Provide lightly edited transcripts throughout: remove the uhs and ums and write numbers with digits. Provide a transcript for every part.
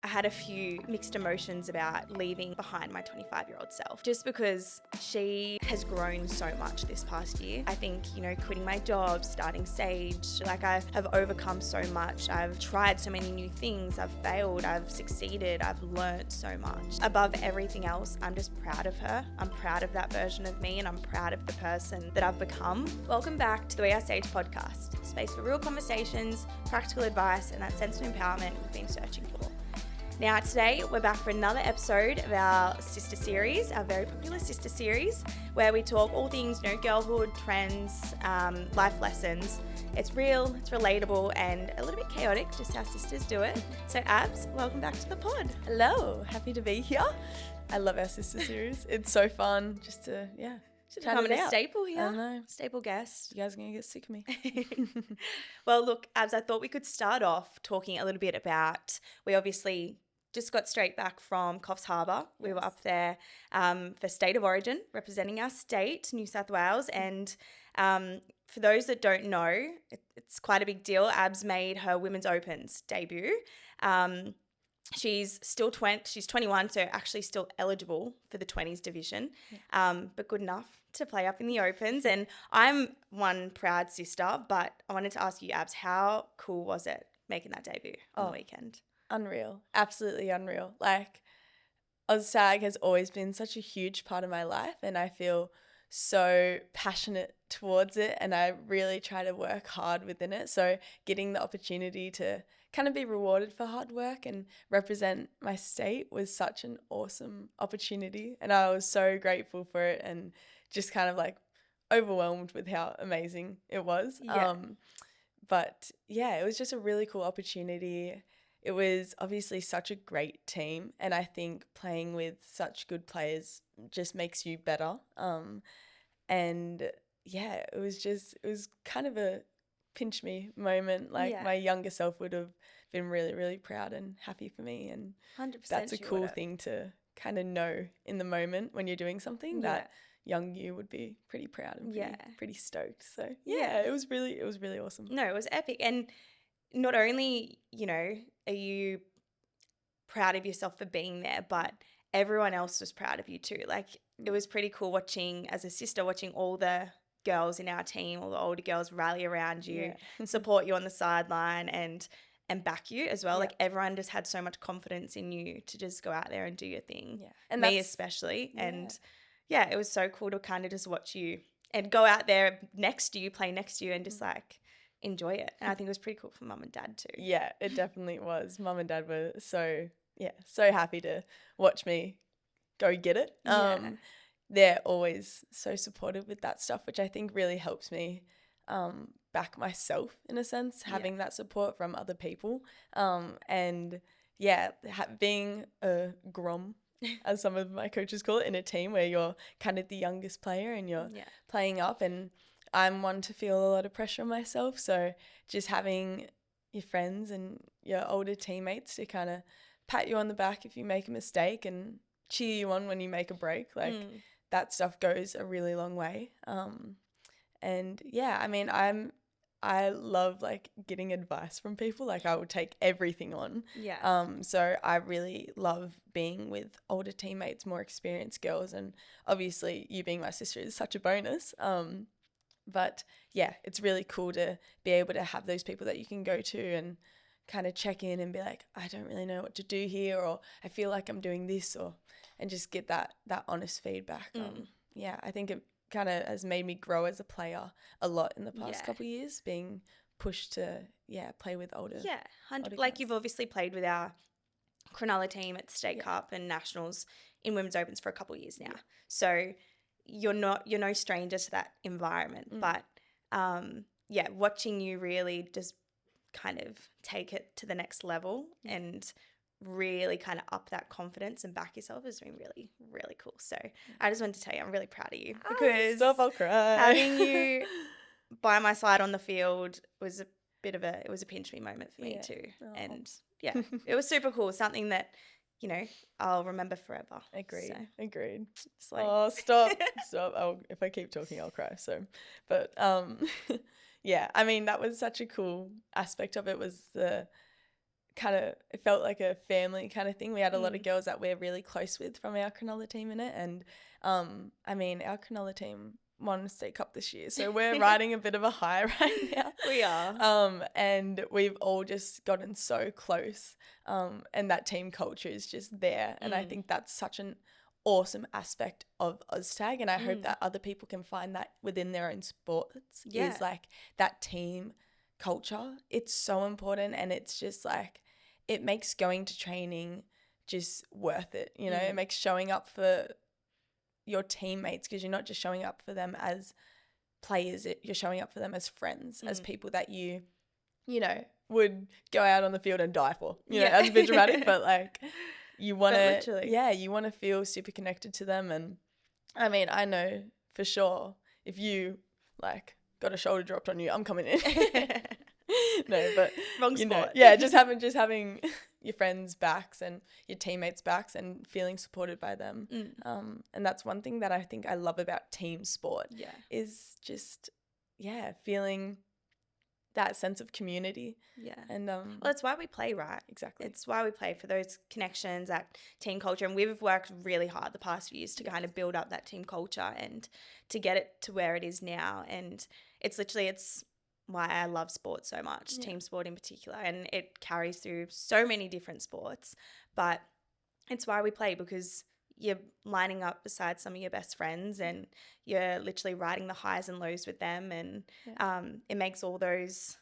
I had a few mixed emotions about leaving behind my 25-year-old self, just because she has grown so much this past year. I think, quitting my job, starting Sage, like I have overcome so much. I've tried so many new things. I've failed, I've succeeded, I've learned so much. Above everything else, I'm just proud of her. I'm proud of that version of me, and I'm proud of the person that I've become. Welcome back to the We Are Sage podcast, space for real conversations, practical advice, and that sense of empowerment we've been searching for. Now, today we're back for another episode of our sister series, our very popular sister series, where we talk all things, girlhood, trends, life lessons. It's real, it's relatable, and a little bit chaotic, just how sisters do it. So, Abs, welcome back to the pod. Hello, happy to be here. I love our sister series. It's so fun just to, Becoming a staple here. I know. Staple guest. You guys are going to get sick of me. Well, look, Abs, I thought we could start off talking a little bit about, we obviously just got straight back from Coffs Harbour. We were up there for State of Origin, representing our state, New South Wales. And for those that don't know, it's quite a big deal. Abs made her Women's Opens debut. She's still she's 21, so actually still eligible for the 20s division, but good enough to play up in the Opens. And I'm one proud sister, but I wanted to ask you, Abs, how cool was it making that debut on the weekend? Unreal. Absolutely unreal. Like, Oztag has always been such a huge part of my life, and I feel so passionate towards it, and I really try to work hard within it. So getting the opportunity to kind of be rewarded for hard work and represent my state was such an awesome opportunity, and I was so grateful for it and just kind of like overwhelmed with how amazing it was. But yeah, it was just a really cool opportunity. It was obviously such a great team, and I think playing with such good players just makes you better. And yeah, it was kind of a pinch me moment. Like my younger self would have been really, really proud and happy for me. And 100% that's a cool thing to kind of know in the moment when you're doing something that young you would be pretty proud and pretty stoked. So it was really awesome. No, it was epic. And not only, are you proud of yourself for being there, but everyone else was proud of you too. Like, it was pretty cool watching, as a sister, watching all the girls in our team, all the older girls rally around you, support you on the sideline and back you as well. Like, everyone just had so much confidence in you to just go out there and do your thing. Yeah. And me especially. Yeah. And it was so cool to kind of just watch you and go out there next to you, play next to you, and just like enjoy it. And I think it was pretty cool for mum and dad too. Yeah, it definitely was. Mum and dad were so happy to watch me go get it. They're always so supportive with that stuff, which I think really helps me back myself in a sense, having that support from other people. And being a grom, as some of my coaches call it, in a team where you're kind of the youngest player and you're playing up, and I'm one to feel a lot of pressure on myself. So just having your friends and your older teammates to kind of pat you on the back if you make a mistake and cheer you on when you make a break, like that stuff goes a really long way. And I mean, I love like getting advice from people. Like, I would take everything on. So I really love being with older teammates, more experienced girls, and obviously you being my sister is such a bonus. But it's really cool to be able to have those people that you can go to and kind of check in and be like, I don't really know what to do here, or I feel like I'm doing this, and just get that honest feedback. I think it kind of has made me grow as a player a lot in the past couple of years, being pushed to play with older. Like, you've obviously played with our Cronulla team at State Cup and Nationals in Women's Opens for a couple of years now. So you're no stranger to that environment, but watching you really just kind of take it to the next level and really kind of up that confidence and back yourself has been really, really cool. So I just wanted to tell you I'm really proud of you, because stop, I'll cry. Having you by my side on the field was it was a pinch me moment for me too. And it was super cool. Something that, I'll remember forever. Agreed. So, Agreed. it's like... Oh, stop. If I keep talking, I'll cry. So, but I mean, that was such a cool aspect of it, was the it felt like a family kind of thing. We had a lot of girls that we're really close with from our Cronulla team in it. And I mean, our Cronulla team won a state cup this year. So we're riding a bit of a high right now. We are. And we've all just gotten so close. And that team culture is just there. And I think that's such an awesome aspect of Oztag. And I hope that other people can find that within their own sports. Yeah. Is like that team culture. It's so important. And it's just like, it makes going to training just worth it. You know, it makes showing up for your teammates, because you're not just showing up for them as players, you're showing up for them as friends, as people that you know, would go out on the field and die for. You know, that's a bit dramatic, but like you want to, you want to feel super connected to them. And I mean, I know for sure if you like got a shoulder dropped on you, I'm coming in. No, but wrong sport. Just having your friends' backs and your teammates' backs and feeling supported by them. And that's one thing that I think I love about team sport. Is just feeling that sense of community. And well, it's why we play, right? Exactly. It's why we play, for those connections, that team culture. And we've worked really hard the past few years to kind of build up that team culture and to get it to where it is now. And it's why I love sport so much, team sport in particular, and it carries through so many different sports. But it's why we play, because you're lining up beside some of your best friends and you're literally riding the highs and lows with them, and it makes all those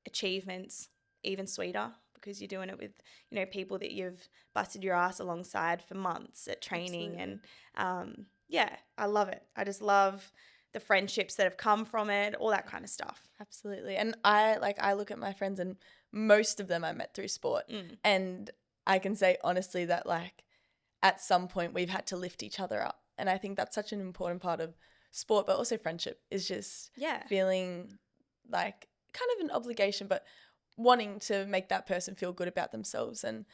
achievements even sweeter, because you're doing it with, you know, people that you've busted your ass alongside for months at training. Absolutely. And I love it. I just love the friendships that have come from it, all that kind of stuff. Absolutely. And I look at my friends, and most of them I met through sport. And I can say honestly that like at some point we've had to lift each other up. And I think that's such an important part of sport, but also friendship, is just feeling like kind of an obligation, but wanting to make that person feel good about themselves, and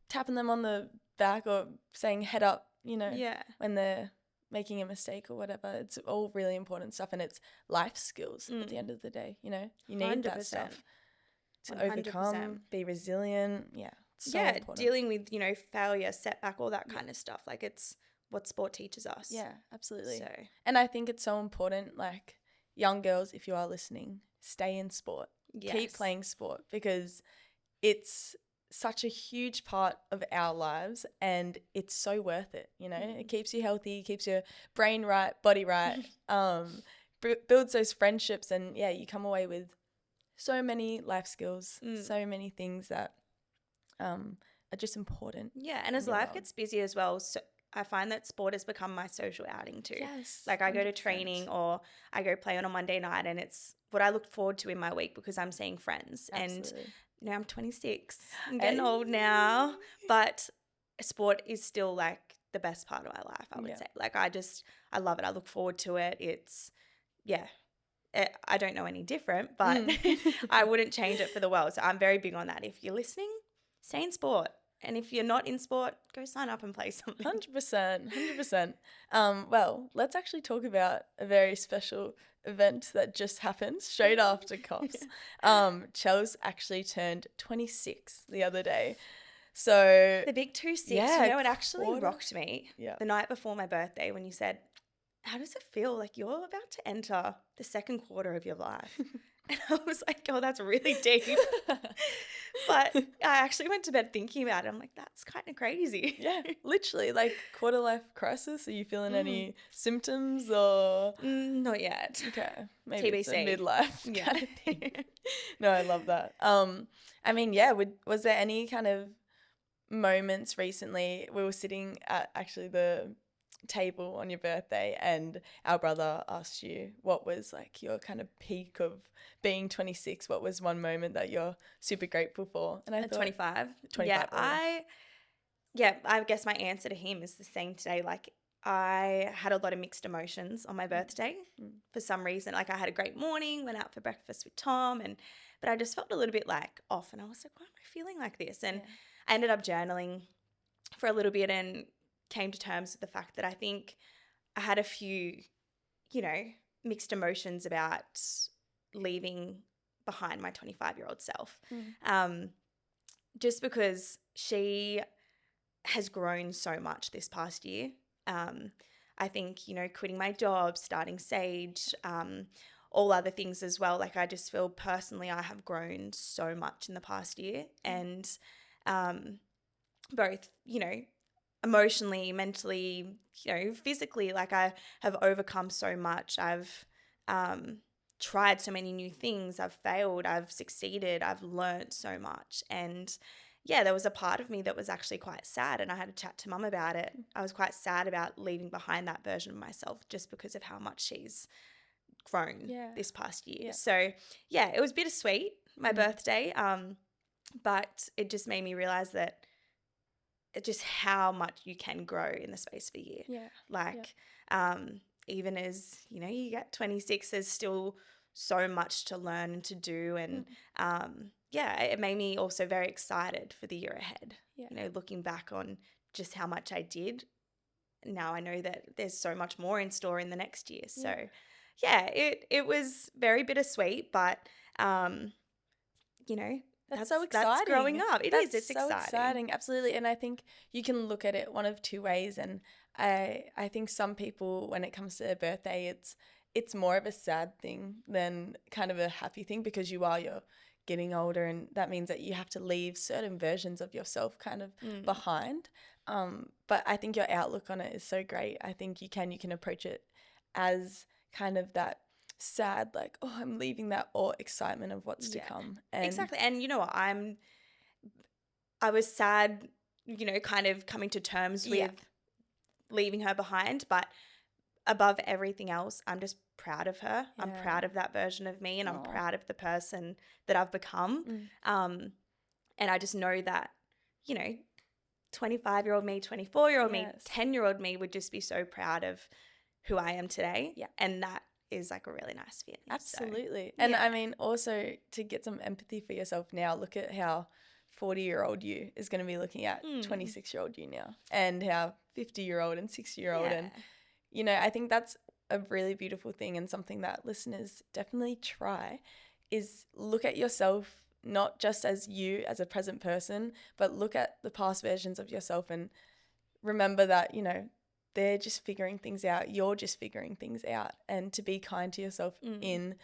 tapping them on the back or saying head up, you know, when they're making a mistake or whatever. It's all really important stuff, and it's life skills at the end of the day. You know, you need 100%. that stuff to overcome, be resilient. It's so important. Dealing with, you know, failure, setback, all that kind of stuff. Like, it's what sport teaches us. Yeah, absolutely. So, and I think it's so important, like, young girls, if you are listening, stay in sport. Keep playing sport, because it's such a huge part of our lives, and it's so worth it. You know, it keeps you healthy, keeps your brain right, body right, builds those friendships, and you come away with so many life skills, so many things that are just important. And as life gets busy as well, so I find that sport has become my social outing too. Like, I go to training or I go play on a Monday night, and it's what I look forward to in my week, because I'm seeing friends. Absolutely. And you know, I'm 26. I'm getting old now, but sport is still like the best part of my life, I would say. Like, I love it. I look forward to it. It's, I don't know any different, but I wouldn't change it for the world. So I'm very big on that. If you're listening, stay in sport. And if you're not in sport, go sign up and play something. 100%. Well, let's actually talk about a very special event that just happened straight after Cops. Chels actually turned 26 the other day. So the big 26, you know, it actually rocked me the night before my birthday when you said, how does it feel? Like, you're about to enter the second quarter of your life. And I was like, oh, that's really deep. But I actually went to bed thinking about it. I'm like, that's kind of crazy. Yeah, literally, like quarter life crisis. Are you feeling any symptoms or? Not yet. Okay, maybe TBC. It's a midlife kind of thing. No, I love that. I mean, was there any kind of moments recently? We were sitting at actually the table on your birthday, and our brother asked you what was like your kind of peak of being 26. What was one moment that you're super grateful for? And I thought 25. I guess my answer to him is the same today. Like, I had a lot of mixed emotions on my birthday for some reason. Like, I had a great morning, went out for breakfast with Tom, but I just felt a little bit like off, and I was like, why am I feeling like this? And I ended up journaling for a little bit and came to terms with the fact that I think I had a few, you know, mixed emotions about leaving behind my 25-year-old self. Just because she has grown so much this past year. I think, you know, quitting my job, starting Sage, all other things as well. Like, I just feel personally I have grown so much in the past year, and both, you know, emotionally, mentally, you know, physically, like I have overcome so much. I've tried so many new things. I've failed. I've succeeded. I've learnt so much. And yeah, there was a part of me that was actually quite sad, and I had a chat to mum about it. I was quite sad about leaving behind that version of myself just because of how much she's grown this past year. So yeah, it was bittersweet, my birthday, but it just made me realize that just how much you can grow in the space of a year. Even as, you know, you get 26, there's still so much to learn and to do. And it made me also very excited for the year ahead. You know, looking back on just how much I did, now I know that there's so much more in store in the next year. So it was very bittersweet, but you know, that's so exciting. That's growing up. It's so exciting. Absolutely. And I think you can look at it one of two ways. And I think some people, when it comes to their birthday, it's more of a sad thing than kind of a happy thing, because you're getting older, and that means that you have to leave certain versions of yourself kind of behind. But I think your outlook on it is so great. I think you can approach it as kind of that sad, like, oh, I'm leaving that, or excitement of what's to come. And exactly. And you know what, I was sad, you know, kind of coming to terms with leaving her behind, but above everything else, I'm just proud of her. I'm proud of that version of me, and I'm proud of the person that I've become. And I just know that, you know, 25-year-old me, 24-year-old me, 10-year-old me would just be so proud of who I am today. And that is like a really nice feeling. Absolutely. So, and I mean, also to get some empathy for yourself now, look at how 40-year-old you is going to be looking at 26-year-old you now, and how 50-year-old and 60-year-old. And, you know, I think that's a really beautiful thing, and something that listeners definitely try is look at yourself not just as you as a present person, but look at the past versions of yourself and remember that, you know, they're just figuring things out. You're just figuring things out, and to be kind to yourself in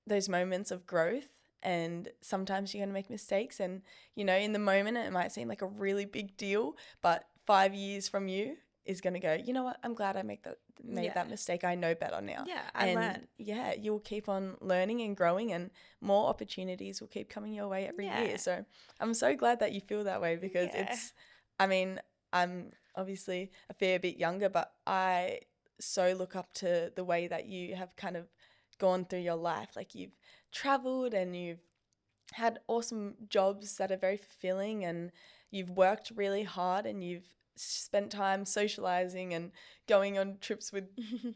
those moments of growth. And sometimes you're going to make mistakes, and, you know, in the moment it might seem like a really big deal, but 5 years from you is going to go, you know what, I'm glad I made that mistake. I know better now. I learned. You'll keep on learning and growing, and more opportunities will keep coming your way every year. So I'm so glad that you feel that way, because I'm obviously a fair bit younger, but I so look up to the way that you have kind of gone through your life. Like, you've traveled and you've had awesome jobs that are very fulfilling, and you've worked really hard, and you've spent time socializing and going on trips with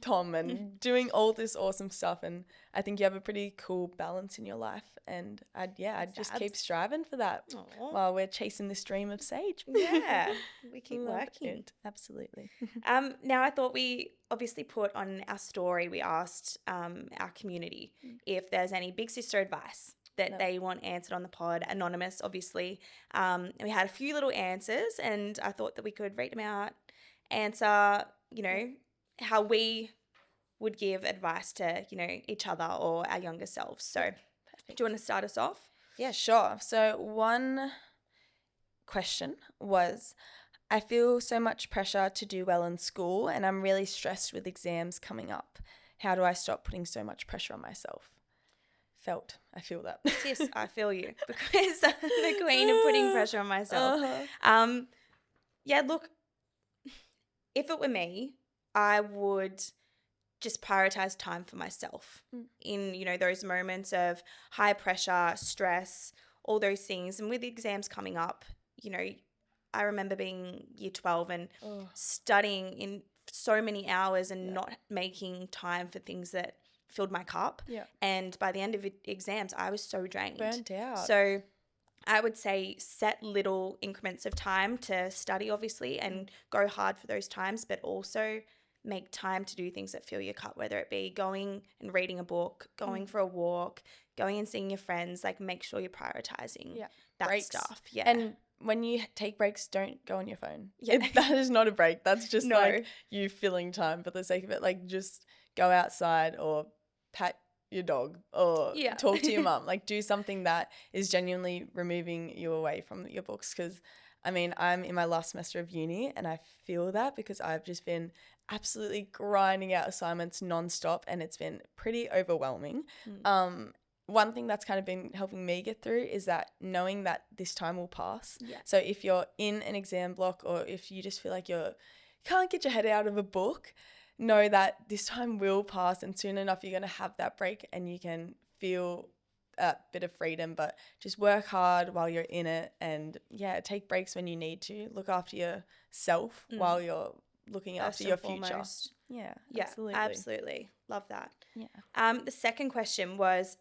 Tom and doing all this awesome stuff. And I think you have a pretty cool balance in your life, and I'd just keep striving for that while we're chasing this dream of Sage. We keep working. Absolutely. Now, I thought we obviously put on our story, we asked our community if there's any big sister advice that they want answered on the pod, anonymous, obviously. We had a few little answers, and I thought that we could read them out, answer, you know, how we would give advice to, you know, each other or our younger selves. So do you want to start us off? Yeah, sure. So one question was, I feel so much pressure to do well in school, and I'm really stressed with exams coming up. How do I stop putting so much pressure on myself? I feel that. Sis, I feel you, because I'm the queen of putting pressure on myself. Look, if it were me, I would just prioritize time for myself in, you know, those moments of high pressure, stress, all those things. And with exams coming up, you know, I remember being year 12 and studying in so many hours and not making time for things that filled my cup. And by the end of exams, I was so drained. Burnt out. So I would say set little increments of time to study, obviously, and go hard for those times, but also make time to do things that fill your cup, whether it be going and reading a book, going for a walk, going and seeing your friends. Like, make sure you're prioritizing that breaks. stuff. Yeah. And when you take breaks, don't go on your phone. Yeah. That is not a break. That's just No. like you filling time for the sake of it. Like, just go outside or pat your dog or talk to your mum. Like, do something that is genuinely removing you away from your books. Because, I mean, I'm in my last semester of uni and I feel that because I've just been absolutely grinding out assignments nonstop and it's been pretty overwhelming. One thing that's kind of been helping me get through is that knowing that this time will pass. Yeah. So if you're in an exam block or if you just feel like you can't get your head out of a book, know that this time will pass and soon enough you're going to have that break and you can feel a bit of freedom, but just work hard while you're in it and take breaks when you need to. Look after yourself while you're looking after your future. Foremost. Yeah, absolutely. Love that. Yeah. The second question was,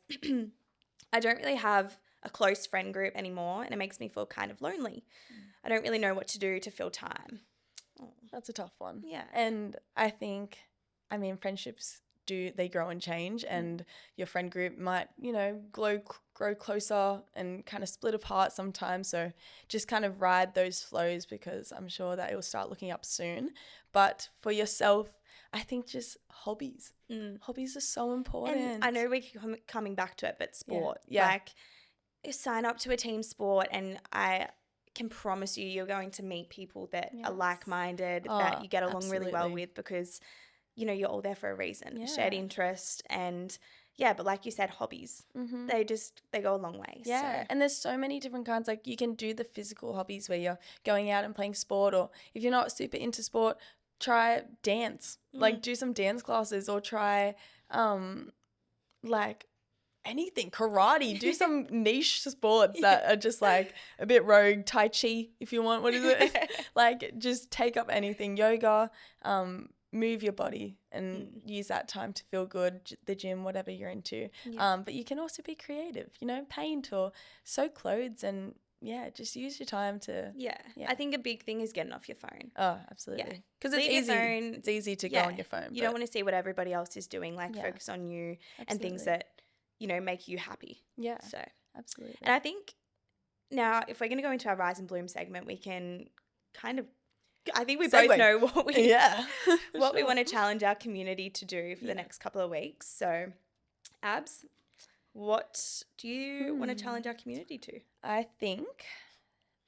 I don't really have a close friend group anymore and it makes me feel kind of lonely. I don't really know what to do to fill time. That's a tough one. Yeah. And I think, I mean, friendships they grow and change and your friend group might, grow closer and kind of split apart sometimes. So just kind of ride those flows because I'm sure that it will start looking up soon. But for yourself, I think just hobbies. Hobbies are so important. And I know we keep coming back to it, but sport. Yeah. Like, you sign up to a team sport and I can promise you're going to meet people that are like-minded, that you get along really well with because, you're all there for a reason. Shared interest and but like you said, hobbies. They go a long way. Yeah, so. And there's so many different kinds. Like, you can do the physical hobbies where you're going out and playing sport, or if you're not super into sport, try dance. Like, do some dance classes or try like anything, karate, do some niche sports that are just like a bit rogue, tai chi if you want, what is it? Like, just take up anything, yoga, move your body and use that time to feel good, the gym, whatever you're into. But you can also be creative, paint or sew clothes and just use your time to. Yeah. I think a big thing is getting off your phone. Oh, absolutely. Because it's easy. It's easy to go on your phone. You don't want to see what everybody else is doing. Like, focus on you and things that, make you happy. Yeah. So. Absolutely. And I think now if we're going to go into our Rise and Bloom segment, we can kind of, I think we both know what we we want to challenge our community to do for the next couple of weeks. So, Abs, what do you want to challenge our community to? I think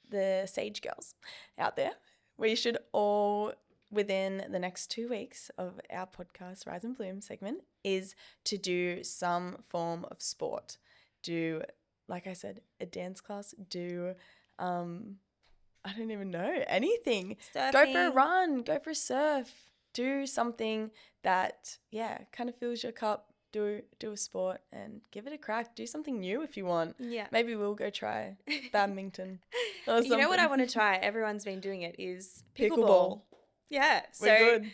the Sage Girls out there, we should all, within the next 2 weeks of our podcast, Rise and Bloom segment, is to do some form of sport. Do, like I said, a dance class, do, I don't even know, anything. Surfing. Go for a run, go for a surf, do something that, kind of fills your cup. Do a sport and give it a crack. Do something new if you want. Yeah. Maybe we'll go try badminton or something. You know what I want to try? Everyone's been doing it is pickleball. Yeah. We're good.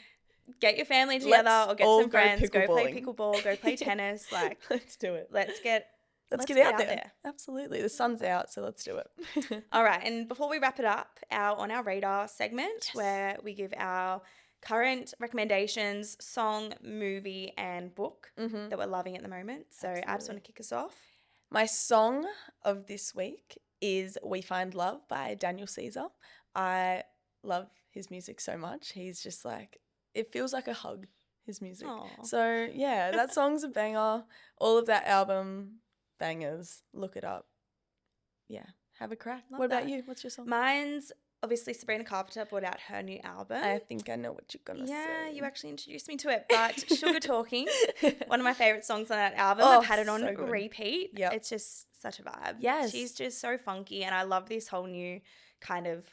Get your family together or get some friends. Go play pickleball. Go play tennis. Like, let's do it. Let's get out there. Absolutely. The sun's out, so let's do it. All right. And before we wrap it up, On Our Radar segment where we give our current recommendations, song, movie, and book that we're loving at the moment. So, Abs, want to kick us off? My song of this week is We Find Love by Daniel Caesar. I love his music so much. He's just like, it feels like a hug, his music. Aww. So, that song's a banger. All of that album, bangers. Look it up. Yeah, have a crack. What about you? What's your song? Mine's obviously Sabrina Carpenter brought out her new album. I think I know what you're going to say. Yeah, you actually introduced me to it. But Sugar Talking, one of my favourite songs on that album. I've had it on repeat. Yep. It's just such a vibe. Yes. She's just so funky and I love this whole new kind of,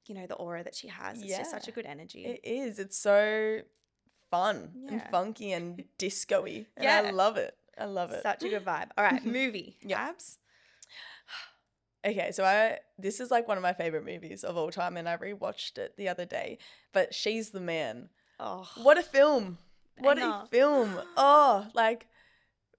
the aura that she has. It's just such a good energy. It is. It's so fun and funky and disco-y. And I love it. I love it. Such a good vibe. All right, movie. Abs? Okay, so this is like one of my favorite movies of all time and I rewatched it the other day, but She's the Man. Oh. What a film. What a film. Oh, like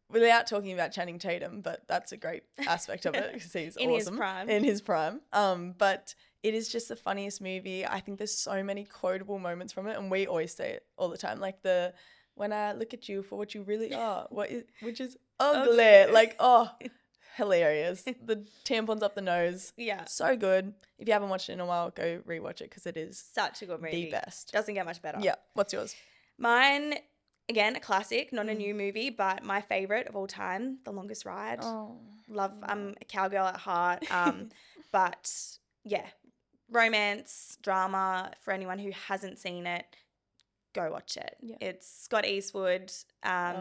without talking about Channing Tatum, but that's a great aspect of it because he's In his awesome. prime. In his prime. But it is just the funniest movie. I think there's so many quotable moments from it, and we always say it all the time. Like when I look at you for what you really are, which is ugly. Like, oh, hilarious. The tampons up the nose. Yeah. So good. If you haven't watched it in a while, go rewatch it because it is Such a good movie. the best. Doesn't get much better. Yeah. What's yours? Mine, again, a classic, not a new movie, but my favorite of all time, The Longest Ride. Oh. Love, I'm a cowgirl at heart. But yeah, romance, drama, for anyone who hasn't seen it, go watch it. Yeah. It's Scott Eastwood.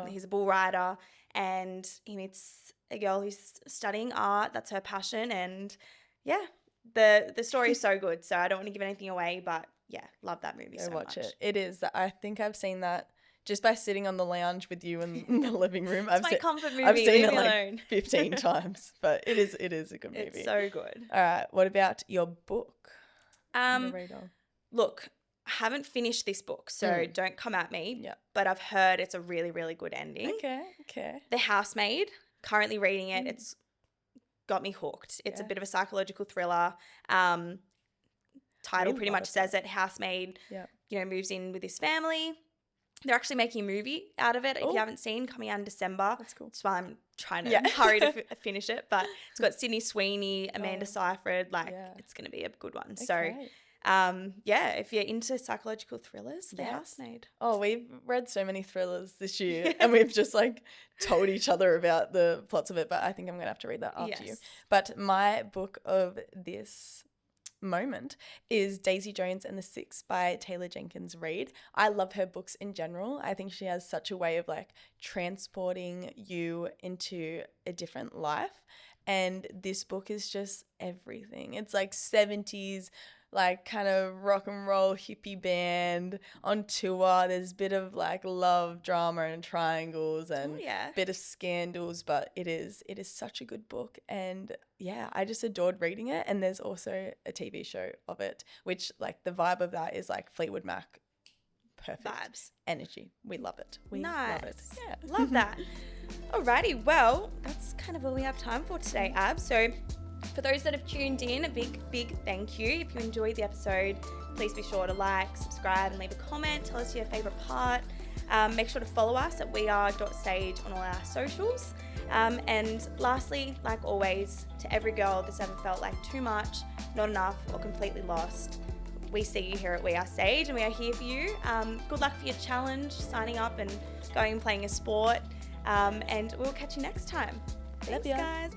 He's a bull rider and he meets a girl who's studying art. That's her passion. And yeah, the story is so good. So I don't want to give anything away, but yeah, love that movie so much. Go watch it. It is. I think I've seen that just by sitting on the lounge with you in the living room. It's my comfort movie. I've seen Leave it me like alone. 15 times, but it is a good movie. It's so good. All right. What about your book? On the radar? Look, I haven't finished this book, so don't come at me. Yeah. But I've heard it's a really, really good ending. Okay. The Housemaid, currently reading it. It's got me hooked. It's a bit of a psychological thriller. Title pretty much says it. Housemaid, moves in with his family. They're actually making a movie out of it. If you haven't seen, coming out in December. That's cool. That's why I'm trying to hurry to finish it. But it's got Sydney Sweeney, Amanda Seyfried. It's going to be a good one. Okay. So, if you're into psychological thrillers, The Housemaid. Oh, we've read so many thrillers this year and we've just told each other about the plots of it. But I think I'm going to have to read that after you. But my book of this moment is Daisy Jones and the Six by Taylor Jenkins Reid. I love her books in general. I think she has such a way of transporting you into a different life, and this book is just everything. It's 70s kind of rock and roll hippie band on tour. There's a bit of love drama and triangles and bit of scandals, but it is such a good book. And I just adored reading it. And there's also a TV show of it, which the vibe of that is Fleetwood Mac. Perfect vibes, energy. We love it. We nice. Love it. Yeah, love that. Alrighty, well, that's kind of all we have time for today, Ab. So for those that have tuned in, a big thank you. If you enjoyed the episode, please be sure to subscribe, and leave a comment. Tell us your favourite part. Make sure to follow us at weare.sage on all our socials. And lastly, like always, to every girl that's ever felt like too much, not enough, or completely lost, we see you here at We Are Sage, and we are here for you. Good luck for your challenge, signing up and going and playing a sport. And we'll catch you next time. Thanks, guys.